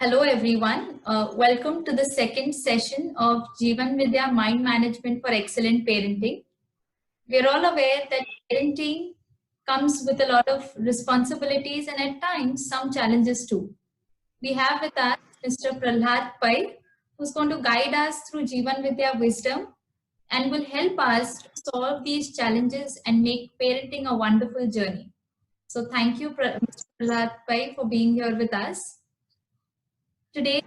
Hello everyone. Welcome to the second session of Jeevanvidya Mind Management for Excellent Parenting. We are all aware that parenting comes with a lot of responsibilities and at times some challenges too. We have with us Mr. Prahlad Pai, who's going to guide us through Jeevanvidya wisdom and will help us to solve these challenges and make parenting a wonderful journey. So thank you, Mr. Prahlad Pai, for being here with us. Today,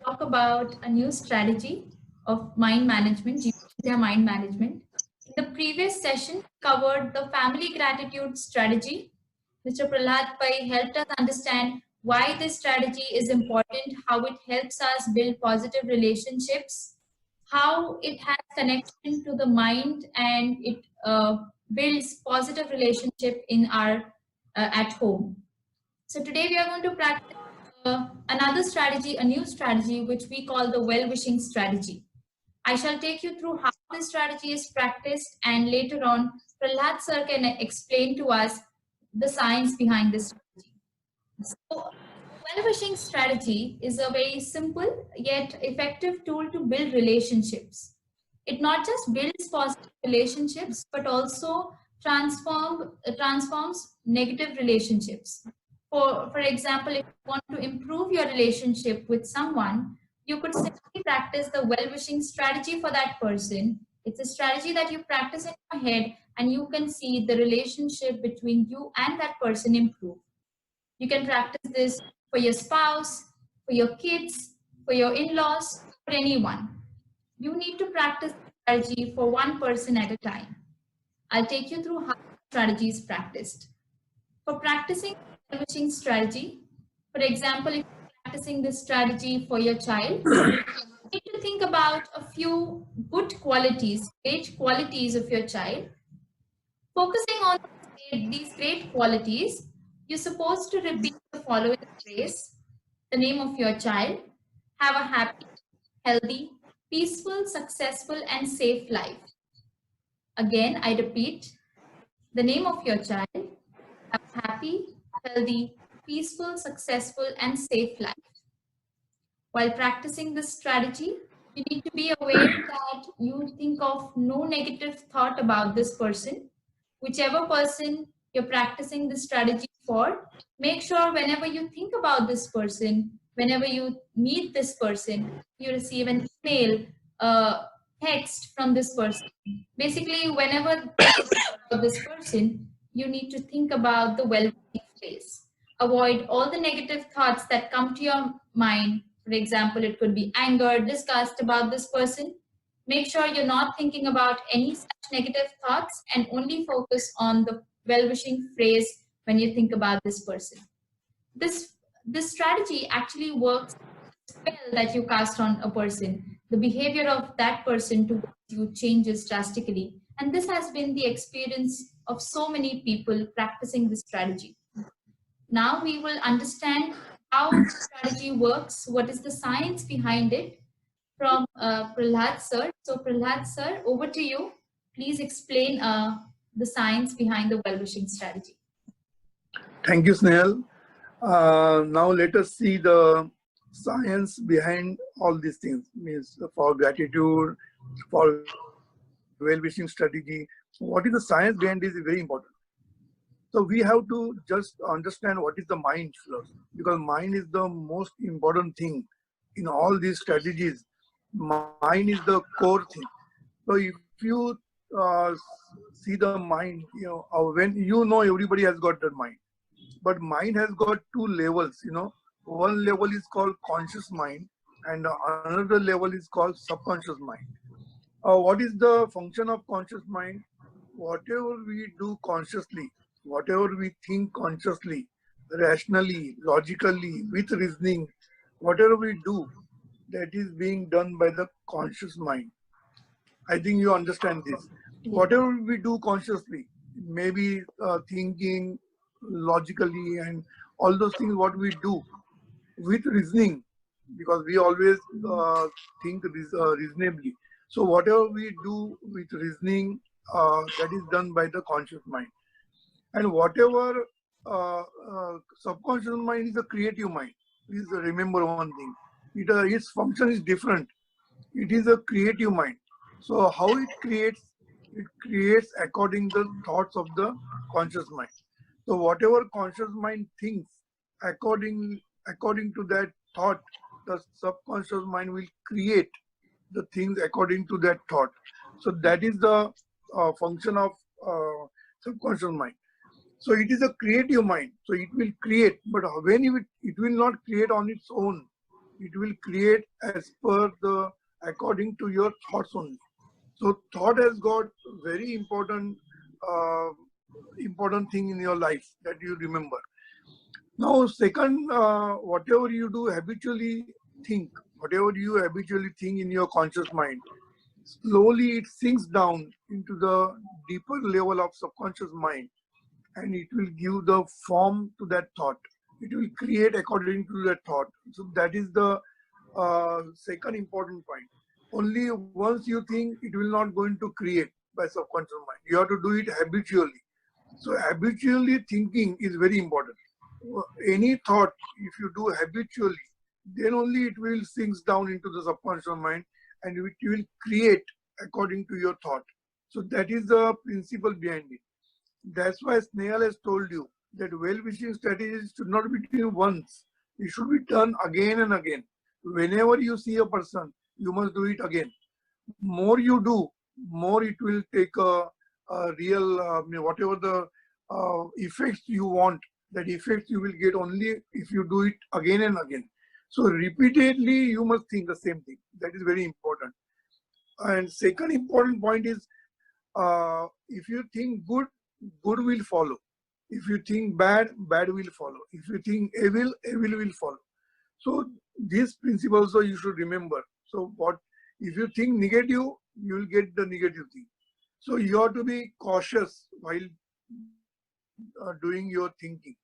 talk about a new strategy of mind management, Jeevanvidya mind management. In the previous session, we covered the family gratitude strategy. Mr. Prahlad Pai helped us understand why this strategy is important, how it helps us build positive relationships, how it has connection to the mind, and it builds positive relationship in our at home. So today we are going to practice another strategy, a new strategy, which we call the well-wishing strategy. I shall take you through how this strategy is practiced, and later on, Prahlad sir can explain to us the science behind this strategy. So, well-wishing strategy is a very simple yet effective tool to build relationships. It not just builds positive relationships, but also transforms negative relationships. For example, if you want to improve your relationship with someone, you could simply practice the well-wishing strategy for that person. It's a strategy that you practice in your head, and you can see the relationship between you and that person improve. You can practice this for your spouse, for your kids, for your in-laws, for anyone. You need to practice the strategy for one person at a time. I'll take you through how the strategy is practiced. For practicing the wishing strategy, for example, if you're practicing this strategy for your child, you need to think about a few good qualities, great qualities of your child. Focusing on these great qualities, you're supposed to repeat the following phrase: the name of your child, have a happy, healthy, peaceful, successful, and safe life. Again, I repeat, the name of your child, have a happy, healthy, peaceful, successful, and safe life. While practicing this strategy, you need to be aware that you think of no negative thought about this person. Whichever person you're practicing this strategy for, make sure whenever you think about this person, whenever you meet this person, you receive an email, text from this person. Basically, whenever you think about this person, you need to think about the well-being phrase. Avoid all the negative thoughts that come to your mind. For example, it could be anger, disgust about this person. Make sure you're not thinking about any such negative thoughts and only focus on the well-wishing phrase when you think about this person. This strategy actually works spell that you cast on a person. The behavior of that person towards you changes drastically. And this has been the experience of so many people practicing this strategy. Now we will understand how the strategy works, what is the science behind it, from Prahlad sir. So Prahlad sir, over to you. Please explain the science behind the well-wishing strategy. Thank you, Snehal. Now let us see the science behind all these things. Means for gratitude, for well-wishing strategy. What is the science behind this is very important. So we have to just understand what is the mind first, because mind is the most important thing in all these strategies. Mind is the core thing. So if you see the mind, when everybody has got that mind, but mind has got two levels. One level is called conscious mind, and another level is called subconscious mind. What is the function of conscious mind? Whatever we do consciously, whatever we think consciously, rationally, logically, with reasoning, whatever we do, that is being done by the conscious mind. I think you understand this. Whatever we do consciously, maybe thinking logically and all those things, what we do with reasoning, because we always think reasonably. So whatever we do with reasoning, that is done by the conscious mind. And whatever subconscious mind is a creative mind. Please remember one thing. Its function is different. It is a creative mind. So how it creates? It creates according to the thoughts of the conscious mind. So whatever conscious mind thinks, according to that thought, the subconscious mind will create the things according to that thought. So that is the function of subconscious mind. So it is a creative mind. So it will create, but when it will not create on its own. It will create as per the according to your thoughts only. So thought has got very uh, important thing in your life that you remember. Now, second, whatever you do habitually think, whatever you habitually think in your conscious mind, slowly it sinks down into the deeper level of subconscious mind, and it will give the form to that thought. It will create according to that thought. So that is the second important point. Only once you think, it will not going to create by subconscious mind. You have to do it habitually. So habitually thinking is very important. Any thought, if you do habitually, then only it will sinks down into the subconscious mind, and it will create according to your thought. So that is the principle behind it. That's why Snehal has told you that well-wishing strategies should not be done once. It should be done again and again. Whenever you see a person, you must do it again. More you do, more it will take a real, whatever the effects you want, that effects you will get only if you do it again and again. So repeatedly, you must think the same thing. That is very important. And second important point is, if you think good, good will follow. If you think bad, bad will follow. If you think evil, evil will follow. So these principles also you should remember. So what if you think negative, you will get the negative thing. So you have to be cautious while doing your thinking.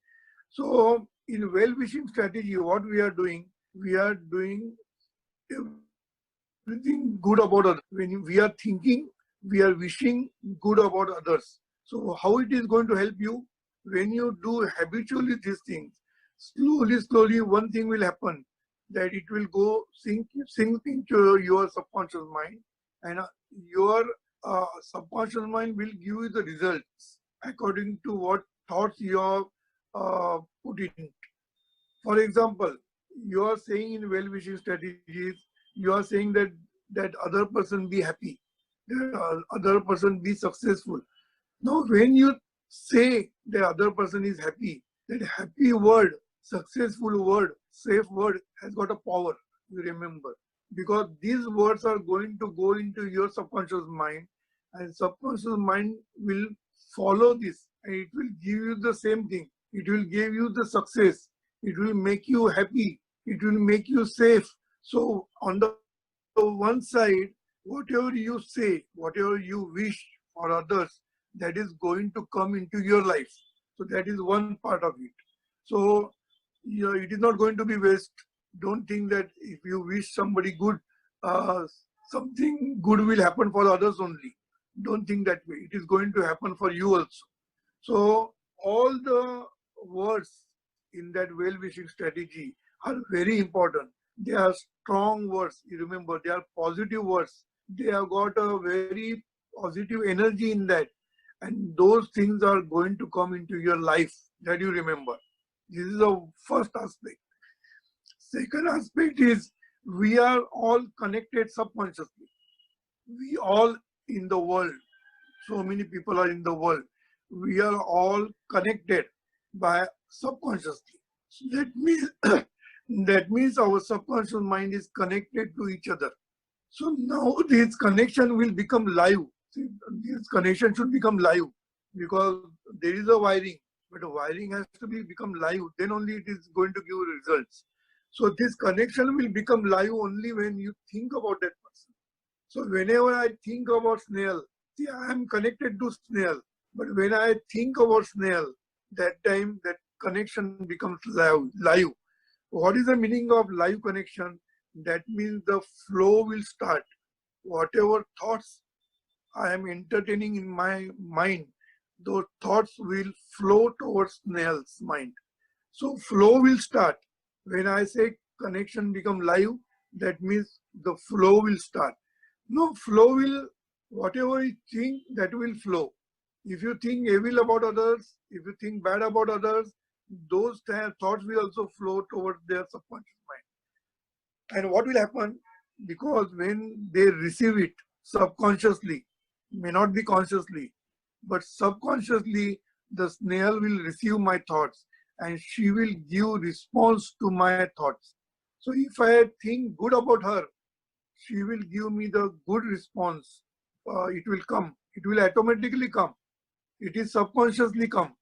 So in well-wishing strategy, what we are doing everything good about others. When we are thinking, we are wishing good about others. So how it is going to help you? When you do habitually these things, slowly, one thing will happen, that it will go sink into your subconscious mind, and your subconscious mind will give you the results according to what thoughts you have put in. For example, you are saying in well-wishing strategies, you are saying that other person be happy, the other person be successful. Now, when you say the other person is happy, that happy word, successful word, safe word has got a power. You remember, because these words are going to go into your subconscious mind, and subconscious mind will follow this, and it will give you the same thing. It will give you the success. It will make you happy. It will make you safe. So on the one side, whatever you say, whatever you wish for others, that is going to come into your life. So that is one part of it. So it is not going to be waste. Don't think that if you wish somebody good, uh, something good will happen for others only. Don't think that way. It is going to happen for you also. So all the words in that well-wishing strategy are very important. They are strong words. You remember, they are positive words. They have got a very positive energy in that, and those things are going to come into your life. That you remember. This is the first aspect. Second aspect is, we are all connected subconsciously. We all in the world, so many people are in the world. We are all connected by subconsciously. So that means that means our subconscious mind is connected to each other. So now this connection will become live. See, this connection should become live, because there is a wiring, but the wiring has to be become live. Then only it is going to give results. So this connection will become live only when you think about that person. So whenever I think about snail, see, I am connected to snail. But when I think about snail, that time that connection becomes live. What is the meaning of live connection? That means the flow will start. Whatever thoughts I am entertaining in my mind, those thoughts will flow towards snail's mind. So flow will start. When I say connection become live, that means the flow will start. No, flow will, whatever you think, that will flow. If you think evil about others, if you think bad about others, those thoughts will also flow towards their subconscious mind. And what will happen? Because when they receive it subconsciously, may not be consciously, but subconsciously, the snail will receive my thoughts and she will give response to my thoughts. So if I think good about her, she will give me the good response. It will come. It will automatically come. It is subconsciously come.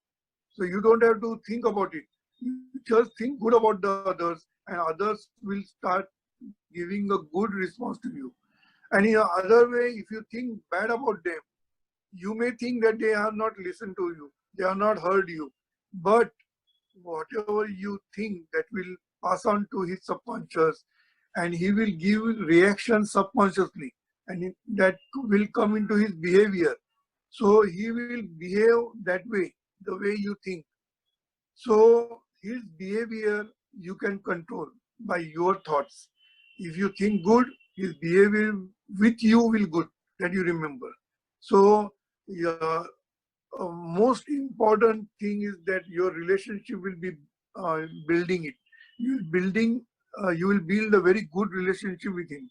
So you don't have to think about it. You just think good about the others, and others will start giving a good response to you. And in the other way, if you think bad about them, you may think that they have not listened to you, they have not heard you. But whatever you think, that will pass on to his subconscious, and he will give reaction subconsciously, and that will come into his behavior. So he will behave that way, the way you think. So his behavior you can control by your thoughts. If you think good, his behavior with you will good. That you remember. So yeah, most important thing is that your relationship will be building it. You will build a very good relationship with him.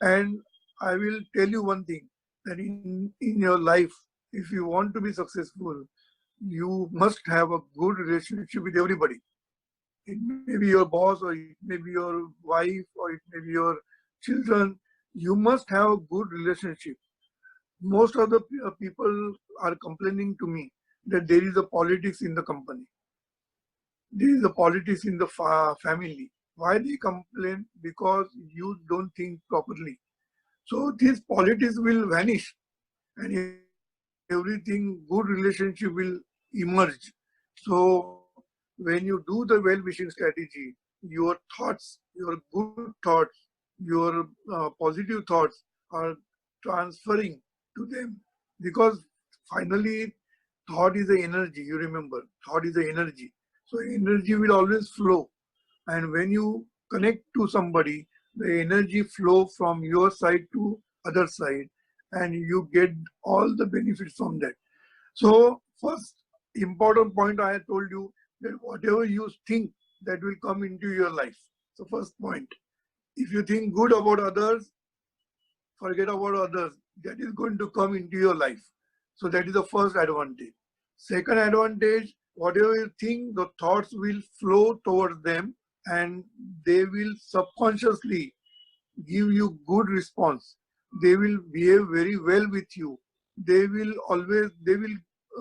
And I will tell you one thing, that in your life, if you want to be successful, you must have a good relationship with everybody. It may be your boss, or it may be your wife, or it may be your children. You must have a good relationship. Most of the people are complaining to me that there is a politics in the company. There is a politics in the family. Why they complain? Because you don't think properly. So this politics will vanish, and everything, good relationship will emerge. So when you do the well-wishing strategy, your thoughts, your good thoughts, your positive thoughts are transferring to them, because finally thought is the energy. You remember, thought is the energy. So energy will always flow, and when you connect to somebody, the energy flow from your side to other side, and you get all the benefits from that. So first important point I had told you, that whatever you think, that will come into your life. So first point, if you think good about others, forget about others, that is going to come into your life. So that is the first advantage. Second advantage, whatever you think, the thoughts will flow towards them, and they will subconsciously give you good response. They will behave very well with you. They will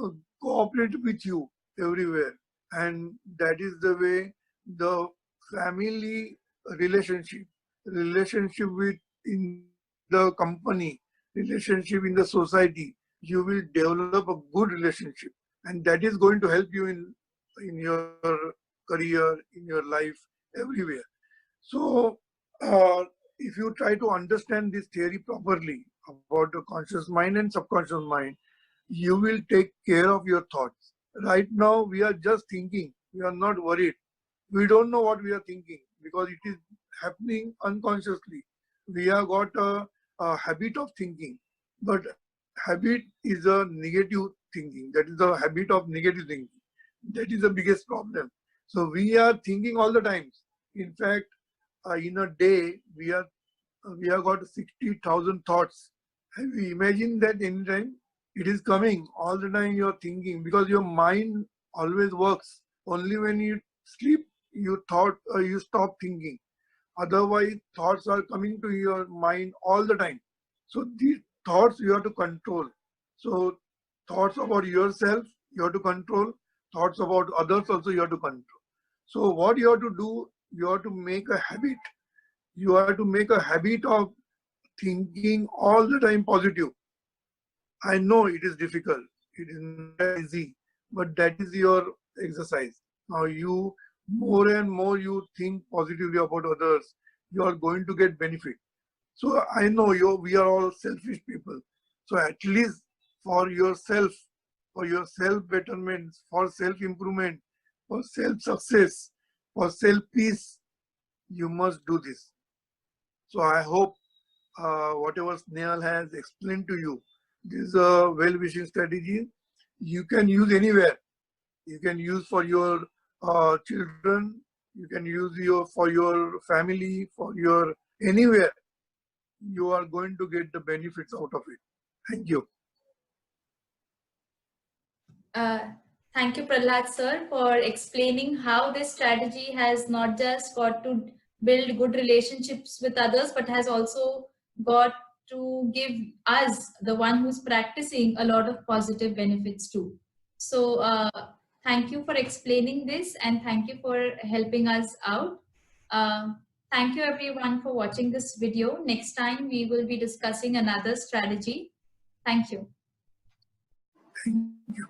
uh, cooperate with you everywhere. And that is the way the family relationship, relationship with in the company, relationship in the society, you will develop a good relationship. And that is going to help you in your career, in your life, everywhere. So, if you try to understand this theory properly about the conscious mind and subconscious mind, you will take care of your thoughts. Right now, we are just thinking, we are not worried. We don't know what we are thinking because it is happening unconsciously. We have got a habit of thinking, but habit is a negative thinking. That is the habit of negative thinking. That is the biggest problem. So we are thinking all the times. In fact, in a day we have got 60,000 thoughts. Have you imagined that anytime? It is coming all the time. You are thinking because your mind always works. Only when you sleep, you stop thinking. Otherwise, thoughts are coming to your mind all the time. So these thoughts you have to control. So thoughts about yourself you have to control. Thoughts about others also you have to control. So what you have to do, you have to make a habit. You have to make a habit of thinking all the time positive. I know it is difficult. It is not that easy, but that is your exercise. Now you more and more you think positively about others, you are going to get benefit. So I know we are all selfish people. So at least for yourself, for your self betterment, for self improvement, for self success, for self peace, you must do this. So I hope whatever Snehal has explained to you, this is a well-wishing strategy. You can use anywhere. You can use for your children. You can use for your family, for your anywhere. You are going to get the benefits out of it. Thank you. Thank you, Prahlad sir, for explaining how this strategy has not just got to build good relationships with others, but has also got to give us, the one who's practicing, a lot of positive benefits too. So thank you for explaining this, and thank you for helping us out. Thank you everyone for watching this video. Next time we will be discussing another strategy. Thank you. Thank you.